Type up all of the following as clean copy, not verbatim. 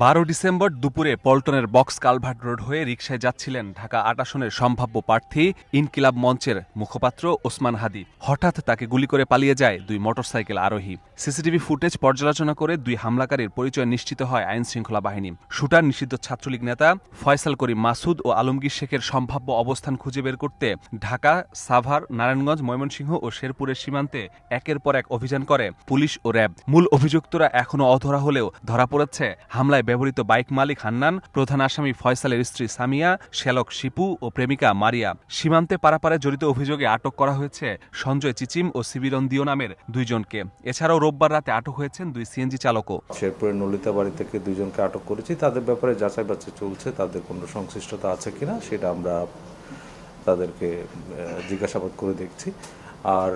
12 December দুপুরে পল্টনের box culvert road হয়ে রিকশায় যাচ্ছিলেন ঢাকা ৮ আসনের সম্ভাব্য প্রার্থী ইনকিলাব মঞ্চের মুখপাত্র ওসমান হাদি। হঠাৎ তাকে গুলি করে পালিয়ে যায় দুই মোটরসাইকেল আরোহী। সিসিটিভি ফুটেজ পর্যালোচনা করে দুই হামলাকারীর পরিচয় নিশ্চিত হয় আইনশৃঙ্খলা বাহিনী। শুটার নিষিদ্ধ ছাত্রলীগ নেতা ফয়সাল করিম মাসুদ ও আলমগীর শেখের সম্ভাব্য অবস্থান খুঁজে বের করতে ঢাকা, সাভার, নারায়ণগঞ্জ, ময়মনসিংহ ও শেরপুরের সীমান্তে একের পর এক অভিযান করে পুলিশ ও র্যাব। মূল অভিযুক্তরা এখনও অধরা হলেও ধরা পড়েছে হামলায় ব্যবহৃত বাইক মালিক হান্নান, প্রধান আসামি ফয়সালের স্ত্রী সামিয়া, শ্যালক শিপু ও প্রেমিকা মারিয়া। সীমান্তে পারাপারে জড়িত অভিযোগে আটক করা হয়েছে সঞ্জয় চিচিম ও সিবিরন দিও নামের দুইজনকে। এছাড়াও রোববার রাতে আটক হয়েছেন দুই সিএনজি চালকও। শেরপুরের নলিতাবাড়ি থেকে দুইজনকে আটক করেছি। তাদের ব্যাপারে যাচাই বাছাই চলছে, তাদের কোনো সংশ্লিষ্টতা আছে কিনা সেটা আমরা তাদেরকে জিজ্ঞাসাবাদ করে দেখছি। আর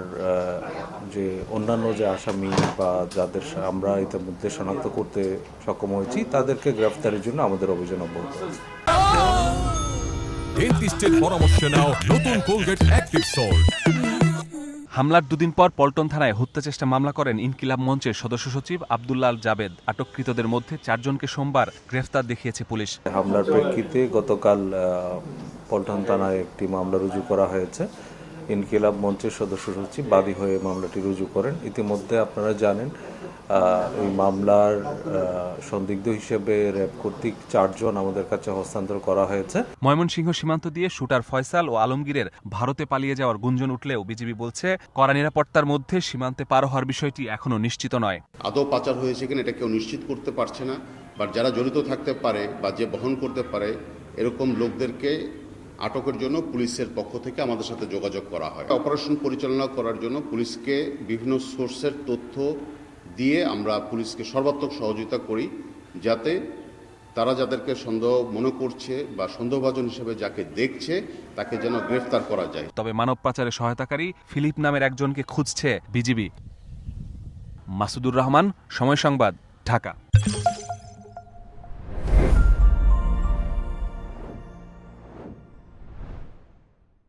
যে অন্যান্য যে আসামি বা যাদের আমরা ইতিমধ্যে শনাক্ত করতে সক্ষম হয়েছি তাদেরকে গ্রেফতারের জন্য আমাদের অভিযান অব্যাহত আছে। ডেন্টিস্টের পরামর্শ নাও নতুন কোলগেট অ্যাক্টিভ সল্ট। হামলার দুদিন পর পল্টন থানায় হত্যা চেষ্টা মামলা করেন ইনকিলাব মঞ্চের সদস্য সচিব আব্দুল্লাহ আল জাবেদ। আটককৃতদের মধ্যে 4 জনকে সোমবার গ্রেফতার দেখিয়েছে পুলিশ। হামলার প্রেক্ষিতে গতকাল পল্টন থানায় একটি মামলা রুজু করা হয়েছে। ইনকিলাব মঞ্চের সদস্য সচিব বাদী হয়ে মামলাটি রুজু করেন। ইতিমধ্যে আপনারা জানেন এই মামলার সন্দিগ্ধ হিসেবে র্যাব কর্তৃক 4 জন আমাদের কাছে হস্তান্তর করা হয়েছে। ময়মনসিংহ সীমান্ত দিয়ে শুটার ফয়সাল ও আলমগীরের ভারতে পালিয়ে যাওয়ার গুঞ্জন উঠলেও বিজিবি বলছে কড়া নিরাপত্তার মধ্যে সীমান্তে পার হওয়ার বিষয়টি এখনো নিশ্চিত নয়। আদৌ পাচার হয়েছে কিনা এটা কেউ নিশ্চিত করতে পারছে না, বা যারা জড়িত থাকতে পারে বা যে বহন করতে পারে এরকম লোকদেরকে আটকের জন্য পুলিশের পক্ষ থেকে আমাদের সাথে যোগাযোগ করা হয়। অপারেশন পরিচালনা করার জন্য পুলিশকে বিভিন্ন সোর্সের তথ্য দিয়ে আমরা পুলিশকে সর্বাত্মক সহযোগিতা করি, যাতে তারা যাদেরকে সন্দেহ মনে করছে বা সন্দেহভাজন হিসেবে যাকে দেখছে তাকে যেন গ্রেফতার করা যায়। তবে মানব পাচারে সহায়তাকারী ফিলিপ নামের একজনকে খুঁজছে বিজিবি। মাসুদুর রহমান, সময় সংবাদ, ঢাকা।